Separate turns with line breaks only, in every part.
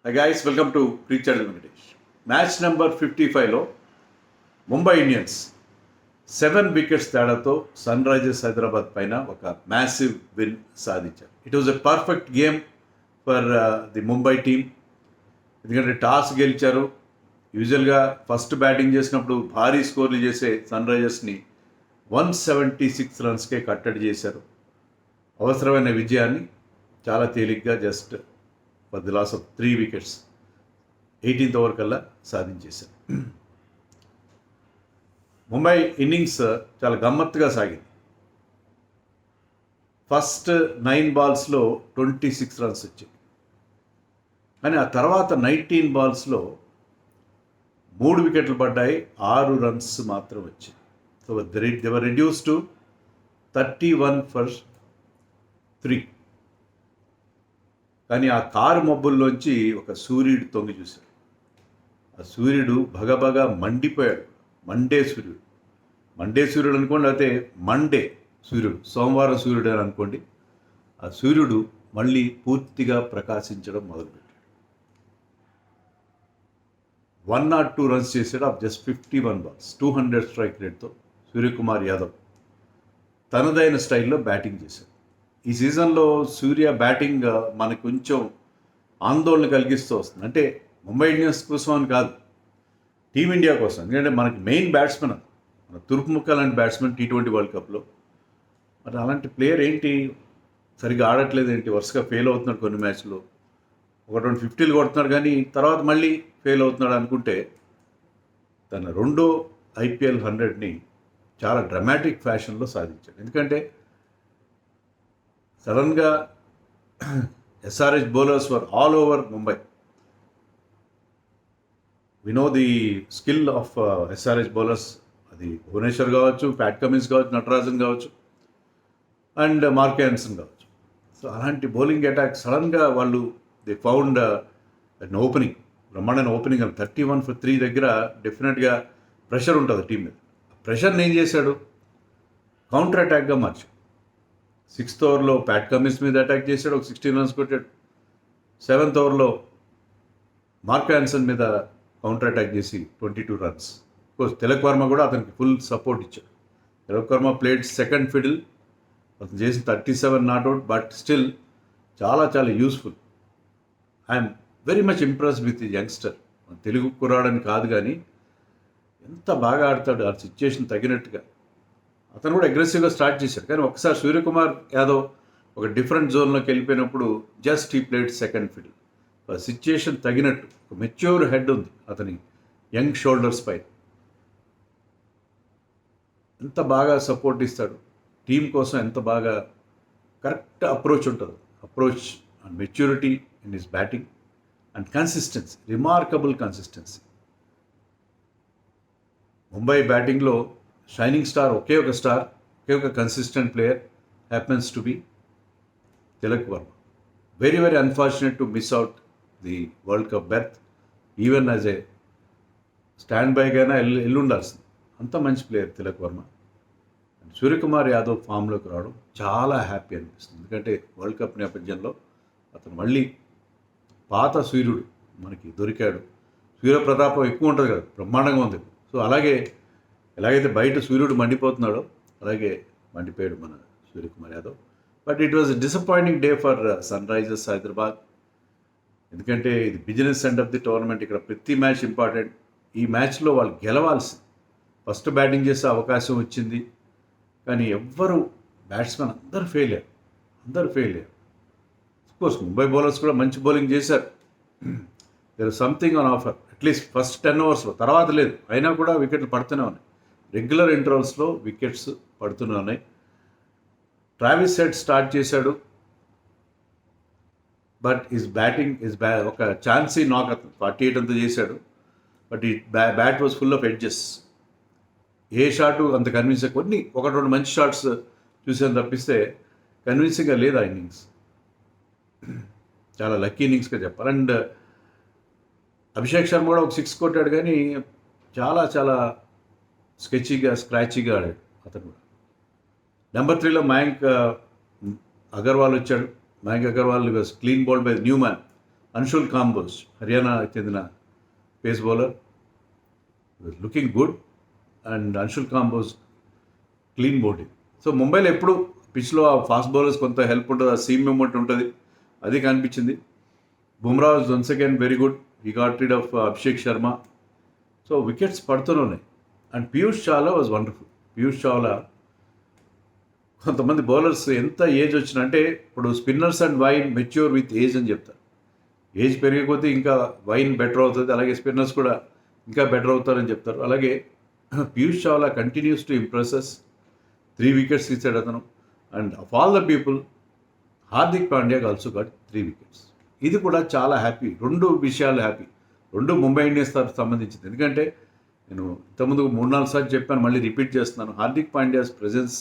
Hi guys, welcome to Preacher Venkatesh. Match number 55లో Mumbai Indians 7 wickets తేడాతో Sunrisers Hyderabad పైన ఒక మ్యాసివ్ విన్ సాధించారు. It was a perfect game for the Mumbai team. ఎందుకంటే toss గెలిచారు. యూజువల్గా ఫస్ట్ బ్యాటింగ్ చేసినప్పుడు భారీ స్కోర్లు చేసే సన్ రైజర్స్ని 176 రన్స్కే కట్టడి చేశారు. అవసరమైన విజయాన్ని చాలా తేలిగ్గా just for the loss of 3 wickets 18th over కల్లా సాధించేశారు. ముంబై ఇన్నింగ్స్ చాలా గమ్మత్తుగా సాగింది. ఫస్ట్ 9 బాల్స్లో 26 రన్స్ వచ్చాయి. కానీ ఆ తర్వాత 19 బాల్స్లో 3 వికెట్లు పడ్డాయి, 6 రన్స్ మాత్రం వచ్చాయి. So they were reduce to 31 for 3. కానీ ఆ కారు మబ్బుల్లోంచి ఒక సూర్యుడు తొంగి చూశాడు. ఆ సూర్యుడు భగభగా మండిపోయాడు. మండే సూర్యుడు అనుకోండి, అయితే మండే సూర్యుడు, సోమవారం సూర్యుడు అని అనుకోండి. ఆ సూర్యుడు మళ్ళీ పూర్తిగా ప్రకాశించడం మొదలుపెట్టాడు. 102 రన్స్ చేశాడు ఆఫ్ జస్ట్ 51 బాల్స్, 200 స్ట్రైక్ రేట్తో సూర్యకుమార్ యాదవ్ తనదైన స్టైల్లో బ్యాటింగ్ చేశాడు. ఈ సీజన్లో సూర్య బ్యాటింగ్ మనకు కొంచెం ఆందోళన కలిగిస్తూ వస్తుంది. అంటే ముంబై ఇండియన్స్ కోసం అని కాదు, టీమిండియా కోసం. ఎందుకంటే మనకి మెయిన్ బ్యాట్స్మెన్ మన తుర్పుముక్క లాంటి బ్యాట్స్మెన్ T20 వరల్డ్ కప్లో. మరి అలాంటి ప్లేయర్ ఏంటి సరిగ్గా ఆడట్లేదు ఏంటి, వరుసగా ఫెయిల్ అవుతున్నాడు కొన్ని మ్యాచ్లో. 150 కొడుతున్నాడు కానీ తర్వాత మళ్ళీ ఫెయిల్ అవుతున్నాడు అనుకుంటే, తన రెండో IPL 100ని చాలా డ్రమాటిక్ ఫ్యాషన్లో సాధించాడు. ఎందుకంటే సడన్గా SRH bowlers were all over Mumbai. We know the skill of SRH bowlers. అది భువనేశ్వర్ కావచ్చు, ప్యాట్ కమిన్స్ కావచ్చు, నటరాజన్ కావచ్చు, అండ్ మార్క్ యాన్సన్ కావచ్చు. సో అలాంటి బౌలింగ్ అటాక్ సడన్గా వాళ్ళు దే ఫౌండ్ అన్ ఓపెనింగ్, బ్రహ్మాండమైన ఓపెనింగ్. 31 for 3 దగ్గర డెఫినెట్గా ప్రెషర్ ఉంటుంది టీం మీద. ప్రెషర్ని ఏం చేశాడు, కౌంటర్ అటాక్గా మార్చాడు. 6th ఓవర్లో ప్యాట్ కమిన్స్ మీద అటాక్ చేశాడు, ఒక 16 రన్స్ కొట్టాడు. 7th ఓవర్లో మార్క్ యాన్సన్ మీద కౌంటర్ అటాక్ చేసి 22 రన్స్. కోర్స్ తిలక్ వర్మ కూడా అతనికి ఫుల్ సపోర్ట్ ఇచ్చాడు. Tilak Varma played second fiddle. అతను చేసి 37 నాట్అవుట్, బట్ స్టిల్ చాలా చాలా useful. I'm very much impress with the youngster. Telugu కుర్రాడని కాదు కానీ ఎంత బాగా ఆడతాడు, ఆ సిచ్యుయేషన్ తగినట్టుగా. అతను కూడా అగ్రెసివ్గా స్టార్ట్ చేశాడు. కానీ ఒకసారి సూర్యకుమార్ యాదవ్ ఒక డిఫరెంట్ జోన్లోకి వెళ్ళిపోయినప్పుడు జస్ట్ ఈ ప్లేడ్ సెకండ్ ఫిడిల్. సిచ్యుయేషన్ తగినట్టు ఒక మెచ్యూర్ హెడ్ ఉంది అతని యంగ్ షోల్డర్స్ పై. ఎంత బాగా సపోర్ట్ ఇస్తాడు టీం కోసం, ఎంత బాగా కరెక్ట్ అప్రోచ్ ఉంటుంది. Approach and maturity in his batting and consistency, remarkable consistency. Mumbai బ్యాటింగ్లో షైనింగ్ స్టార్ ఒకే ఒక consistent player happens to be Tilak Varma. Very very unfortunate to miss out the world cup berth. Even as a stand బైకైనా ఎల్లుండాల్సింది. అంత మంచి player Tilak Varma. Suryakumar Yadav ఫామ్లోకి రావడం చాలా హ్యాపీ అనిపిస్తుంది. ఎందుకంటే వరల్డ్ కప్ నేపథ్యంలో అతను మళ్ళీ పాత సూర్యుడు మనకి దొరికాడు. సూర్యప్రతాపం ఎక్కువ ఉంటుంది కదా, బ్రహ్మాండంగా ఉంది. సో ఎలాగైతే బయట సూర్యుడు మండిపోతున్నాడో అలాగే మండిపోయాడు మన Suryakumar Yadav. But it was disappointing day for Sunrisers Hyderabad. ఎందుకంటే ఇది business end of the tournament. ఇక్కడ ప్రతి మ్యాచ్ ఇంపార్టెంట్. ఈ మ్యాచ్లో వాళ్ళు గెలవాల్సింది. ఫస్ట్ బ్యాటింగ్ చేసే అవకాశం వచ్చింది కానీ ఎవ్వరు బ్యాట్స్మెన్ అందరూ ఫెయిల్ అయ్యారు. కోర్స్ ముంబై బౌలర్స్ కూడా మంచి బౌలింగ్ చేశారు. There something on offer. At least first 10 ఓవర్స్లో, తర్వాత లేదు. అయినా కూడా వికెట్లు పడుతూనే ఉన్నాయి. రెగ్యులర్ ఇంటర్వల్స్లో వికెట్స్ పడుతూనే ఉన్నాయి. ట్రావిస్ హెడ్ స్టార్ట్ చేశాడు, బట్ ఒక ఛాన్సీ నాక్ అతను 48 అంతా చేశాడు. బట్ ఈ bat was full of edges. A shot అంత కన్విన్సింగ్, కొన్ని 1-2 మంచి షాట్స్ చూసాను తప్పిస్తే కన్విన్సింగ్గా లేదు ఆ ఇన్నింగ్స్. చాలా లక్కీ ఇన్నింగ్స్గా చెప్పాలి. అండ్ అభిషేక్ శర్మ కూడా ఒక 6 కొట్టాడు కానీ చాలా చాలా స్క్రాచీగా ఆడాడు అతను కూడా. నెంబర్ 3లో మయాంక్ అగర్వాల్ వచ్చాడు. Mayank Agarwal was clean bowled by Newman. Anshul Kamboj, Haryana చెందిన pace bowler, looking good. And Anshul Kamboj clean bowling. So ముంబైలో ఎప్పుడు పిచ్లో ఆ ఫాస్ట్ బౌలర్స్ కొంత హెల్ప్ ఉంటుంది, ఆ సీమ్ మూమెంట్ ఉంటుంది, అది కనిపించింది. Bumrah was once again very good. He got rid of Abhishek Sharma. So wickets పడుతూనే ఉన్నాయి. And Piyush Chawla was wonderful. Piyush Chawla, కొంతమంది బౌలర్స్ ఎంత ఏజ్ వచ్చినా, అంటే ఇప్పుడు spinners and wine mature with age అని చెప్తారు. ఏజ్ పెరిగే కొద్దీ ఇంకా వైన్ బెటర్ అవుతుంది, అలాగే స్పిన్నర్స్ కూడా ఇంకా బెటర్ అవుతారని చెప్తారు. అలాగే Piyush Chawla continues to impresses. 3 wickets ఇచ్చాడు అతను. And of all the people, Hardik Pandya also got 3 wickets. ఇది కూడా చాలా హ్యాపీ. 2 విషయాలు హ్యాపీ. 2 ముంబై ఇండియన్స్ తరఫు సంబంధించింది. ఎందుకంటే నేను ఇంతకుముందు 3-4 సార్లు చెప్పాను, మళ్ళీ రిపీట్ చేస్తున్నాను. Hardik Pandyas presence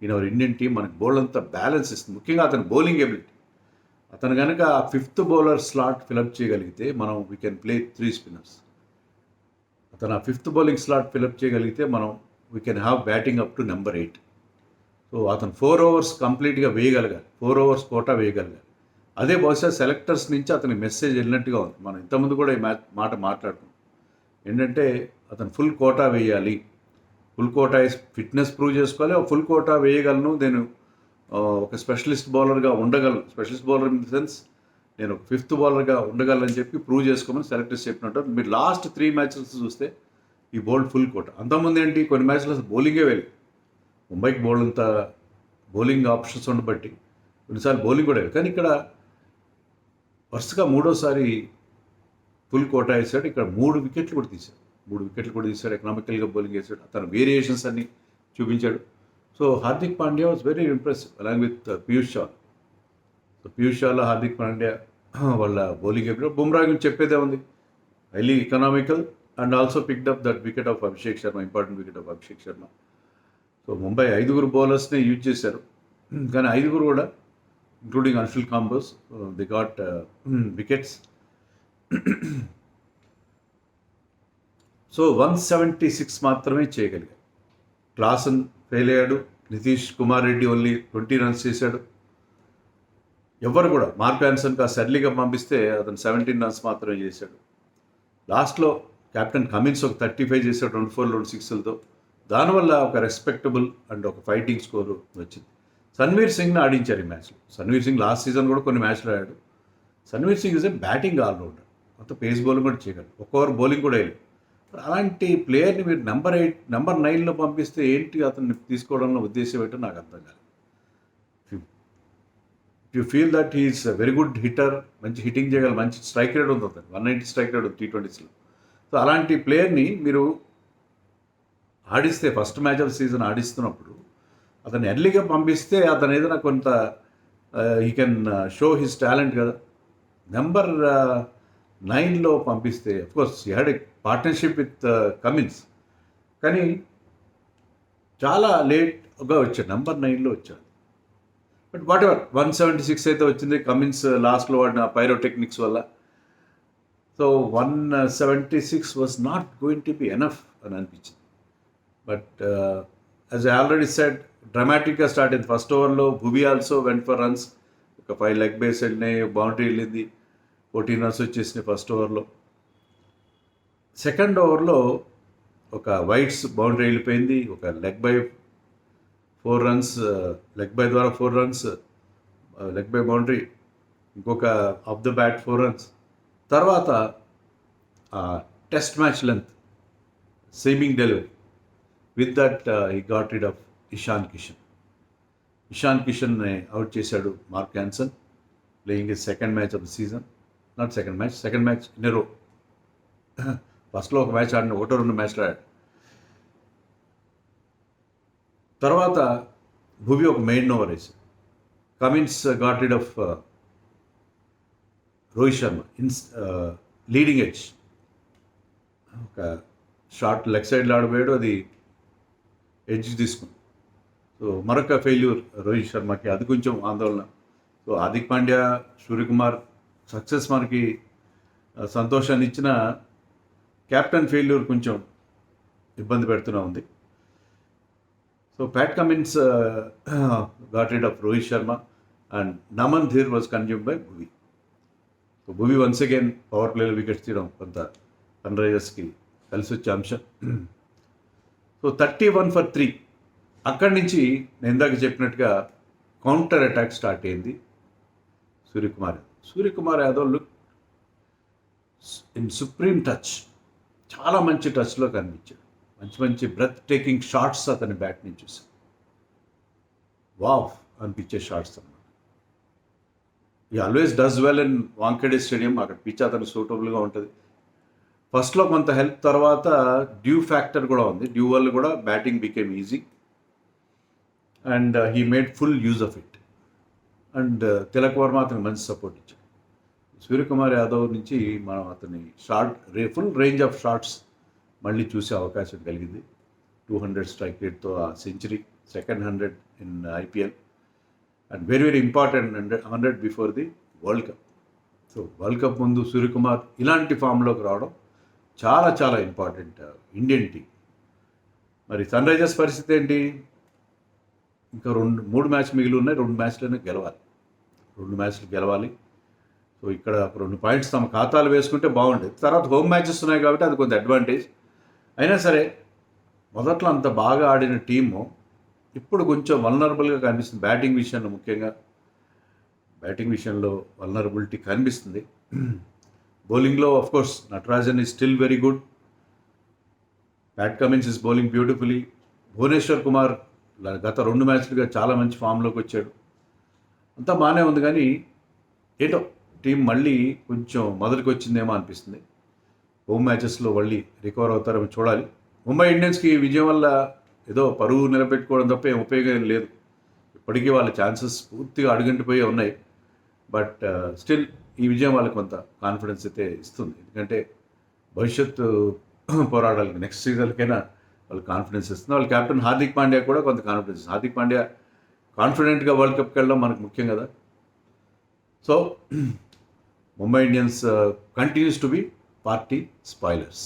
in our Indian team మనకు బౌల్ అంతా బ్యాలెన్స్ ఇస్తుంది. ముఖ్యంగా అతని బౌలింగ్ ఎబిలిటీ. అతను కనుక ఆ 5th బౌలర్ స్లాట్ ఫిలప్ చేయగలిగితే మనం వీ కెన్ ప్లే 3 స్పిన్నర్స్. అతను ఆ 5th బౌలింగ్ స్లాట్ ఫిలప్ చేయగలిగితే మనం we can have batting up to number 8. So అతను 4 ఓవర్స్ కంప్లీట్గా వేయగలగాలి, 4 ఓవర్స్ కోటా వేయగలగాలి. అదే బహుశా సెలెక్టర్స్ నుంచి అతని మెసేజ్ వెళ్ళినట్టుగా ఉంది. మనం ఇంతకుముందు కూడా ఈ మాట మాట్లాడుకున్నాం. ఏంటంటే అతను ఫుల్ కోటా వేయాలి, ఫుల్ కోటా ఫిట్నెస్ ప్రూవ్ చేసుకోవాలి. ఫుల్ కోటా వేయగలను, నేను ఒక స్పెషలిస్ట్ బౌలర్గా ఉండగలను. Specialist bowler in the sense నేను ఒక 5th బౌలర్గా ఉండగలను చెప్పి ప్రూవ్ చేసుకోమని సెలెక్టర్స్ చెప్పినట్టు. మీరు లాస్ట్ 3 మ్యాచెస్ చూస్తే ఈ బౌల్డ్ ఫుల్ కోటా. అంతకుముందు ఏంటి, కొన్ని మ్యాచ్లు అసలు బౌలింగే వెళ్ళి ముంబైకి బౌలింగ్ ఆప్షన్స్ ఉండబట్టి కొన్నిసార్లు బౌలింగ్ కూడా. కానీ ఇక్కడ వరుసగా 3వసారి ఫుల్ కోటా వేసాడు. ఇక్కడ 3 వికెట్లు కూడా తీశాడు. 3 వికెట్లు కూడా తీశాడు. ఎకనామికల్గా బౌలింగ్ వేసాడు. అతను వేరియేషన్స్ అన్ని చూపించాడు. So Hardik Pandya was very impressive along with Piyush Chawla. So Piyush Chawla, Hardik Pandya వాళ్ళ బౌలింగ్ ఎప్పుడు. బుమ్రా గురించి చెప్పేదే ఉంది, highly economical and also picked up that wicket of Abhishek Sharma, important wicket of Abhishek Sharma. So Mumbai 5 బౌలర్స్ని యూజ్ చేశారు. కానీ 5 కూడా including Anshul Kamboj, they got wickets. So 176 మాత్రమే చేయగలిగారు. క్లాసన్ ఫెయిల్ అయ్యాడు. నితీష్ కుమార్ రెడ్డి ఓన్లీ 20 రన్స్ చేశాడు. ఎవరు కూడా, మార్క్ యాన్సన్కి ఆ సర్లీగా పంపిస్తే అతను 17 రన్స్ మాత్రమే చేశాడు. లాస్ట్లో కెప్టెన్ కమిన్స్ ఒక 35 చేశాడు, 2 4 2 6లతో. దానివల్ల ఒక రెస్పెక్టబుల్ అండ్ ఒక ఫైటింగ్ స్కోరు వచ్చింది. సన్వీర్ సింగ్ని ఆడించారు ఈ మ్యాచ్లో. సన్వీర్ సింగ్ లాస్ట్ సీజన్ కూడా కొన్ని మ్యాచ్లు ఆడాడు. Sanvir Singh is a batting allrounder, అంత పేస్ బౌలింగ్ కూడా చేయగలరు, ఒక్క ఓవర్ బౌలింగ్ కూడా వేయలేదు. అలాంటి ప్లేయర్ని మీరు నెంబర్ 8 నెంబర్ 9లో పంపిస్తే ఏంటి అతన్ని తీసుకోవడంలో ఉద్దేశం ఏంటో నాకు అర్థం కాలేదు. You feel that he's very good hitter, మంచి హిట్టింగ్ చేయగల, మంచి స్ట్రైక్ రేట్ ఉంది అతను, 190 స్ట్రైక్ రేట్ ఉంది T20sలో. సో అలాంటి ప్లేయర్ని మీరు ఆడిస్తే, ఫస్ట్ మ్యాచ్ ఆఫ్ సీజన్ ఆడిస్తున్నప్పుడు అతను ఎర్లీగా పంపిస్తే అతను ఏదైనా కొంత he can show his talent కదా. నెంబర్ 9లో పంపిస్తే, of course he had a partnership with Cummins, కానీ చాలా లేట్గా వచ్చాడు, నెంబర్ 9లో వచ్చాడు. బట్ వాట్ ఎవర్, 176 అయితే వచ్చింది. కమిన్స్ లాస్ట్లో వాడిన పైరోటెక్నిక్స్ వల్ల. So 176 was not going to be enough అని అనిపించింది. But as I already said, డ్రామాటిక్గా స్టార్ట్ అయింది. ఫస్ట్ ఓవర్లో Bhuvi also went for runs. ఒక 5 లెగ్ బేస్ వెళ్ళినాయి, బౌండరీ వెళ్ళింది, 14 రన్స్ వచ్చేసినాయి ఫస్ట్ ఓవర్లో. సెకండ్ ఓవర్లో ఒక వైట్స్ బౌండరీ వెళ్ళిపోయింది, ఒక leg bye 4 runs, leg bye ద్వారా 4 రన్స్, లెగ్ బై బౌండరీ, ఇంకొక ఆఫ్ ద బ్యాట్ 4 రన్స్. తర్వాత test match length seaming delivery, with that he got rid of Ishan కిషన్ని అవుట్ చేశాడు Marco Jansen, playing his second match of the season. Not second match in a row. ఫస్ట్లో ఒక match ఆడిన, 1-2 మ్యాచ్లు ఆడాడు. తర్వాత భువి ఒక మెయిన్ ఓవర్ వేసి, Cummins got rid of Rohit Sharma leading edge. ఒక షార్ట్ లెగ్ సైడ్లో ఆడిపోయాడు, అది ఎడ్జ్ తీసుకుంది. సో మరొక ఫెయిల్యూర్ రోహిత్ శర్మకి, అది కొంచెం ఆందోళన. సో హార్దిక్ పాండ్యా, సూర్యకుమార్ సక్సెస్ మనకి సంతోషాన్ని ఇచ్చిన, కెప్టెన్ ఫెయిల్యూర్ కొంచెం ఇబ్బంది పెడుతూనే ఉంది. So Pat Cummins got rid of Rohit Sharma and Naman Dhir was consumed by Bhuvi. So Bhuvi once again power ప్లేలో వికెట్స్ తీయడం కొంత సన్ రైజర్స్కి కలిసి వచ్చే అంశం. సో 31 for 3 అక్కడి నుంచి నేను ఇందాక చెప్పినట్టుగా కౌంటర్ అటాక్ స్టార్ట్ అయింది Suryakumar Yadav look in supreme touch, చాలా మంచి టచ్లో కనిపించాడు. మంచి బ్రెత్ టేకింగ్ షాట్స్ అతని బ్యాట్ నుంచి చూసాం. వావ్ అనిపించే షాట్స్ అన్నమాట. ఈ always does well in Wankhede stadium. అక్కడ పిచ్ అతను సూటబుల్గా ఉంటుంది. ఫస్ట్లో కొంత హెల్ప్, తర్వాత డ్యూ ఫ్యాక్టర్ కూడా ఉంది. డ్యూ వల్ల కూడా batting became easy and he made full use of it. And Tilak Varma అతనికి మంచి సపోర్ట్ ఇచ్చాడు. సూర్యకుమార్ యాదవ్ నుంచి మనం అతని ఫుల్ రేంజ్ ఆఫ్ షాట్స్ మళ్ళీ చూసే అవకాశం కలిగింది. 200 స్ట్రైక్ రేట్తో ఆ century, second 100 in IPL and very important 100 before the world cup. So world cup ముందు సూర్యకుమార్ ఇలాంటి ఫామ్లోకి రావడం చాలా ఇంపార్టెంట్ ఇండియన్ టీం. మరి సన్ రైజర్స్ పరిస్థితి ఏంటి? ఇంకా 3 మ్యాచ్ మిగిలి ఉన్నాయి. 2 మ్యాచ్లనే గెలవాలి. 2 మ్యాచ్లు గెలవాలి. సో ఇక్కడ 2 పాయింట్స్ తమ ఖాతాలు వేసుకుంటే బాగుండేది. తర్వాత హోమ్ మ్యాచెస్ ఉన్నాయి కాబట్టి అది కొంత అడ్వాంటేజ్. అయినా సరే మొదట్లో అంత బాగా ఆడిన టీము ఇప్పుడు కొంచెం వల్నరబుల్గా కనిపిస్తుంది. బ్యాటింగ్ విషయంలో ముఖ్యంగా బ్యాటింగ్ విషయంలో వల్నరబిలిటీ కనిపిస్తుంది. బౌలింగ్లో course Natarajan is still very good. Pat Cummins is bowling beautifully. Bhuvneshwar Kumar గత 2 మ్యాచ్లుగా చాలా మంచి ఫామ్లోకి వచ్చాడు. అంతా బాగానే ఉంది, కానీ ఏంటో టీం మళ్ళీ కొంచెం మొదటికి వచ్చిందేమో అనిపిస్తుంది. హోమ్ మ్యాచెస్లో మళ్ళీ రికవర్ అవుతారేమో చూడాలి. ముంబై ఇండియన్స్కి ఈ విజయం వల్ల ఏదో పరువు నిలబెట్టుకోవడం తప్ప ఏం ఉపయోగం లేదు. ఇప్పటికీ వాళ్ళ ఛాన్సెస్ పూర్తిగా అడుగంటిపోయి ఉన్నాయి. బట్ స్టిల్ ఈ విజయం వాళ్ళకి కొంత కాన్ఫిడెన్స్ అయితే ఇస్తుంది. ఎందుకంటే భవిష్యత్తు పోరాటాలకి నెక్స్ట్ సీజన్కైనా వాళ్ళు కాన్ఫిడెన్స్ ఇస్తుంది. వాళ్ళ కెప్టెన్ హార్దిక్ పాండ్యా కూడా కొంత కాన్ఫిడెన్స్ ఇస్తుంది. హార్దిక్ పాండ్యా కాన్ఫిడెంట్గా వరల్డ్ కప్కి వెళ్ళడం మనకు ముఖ్యం కదా. So Mumbai Indians continues to be party spoilers.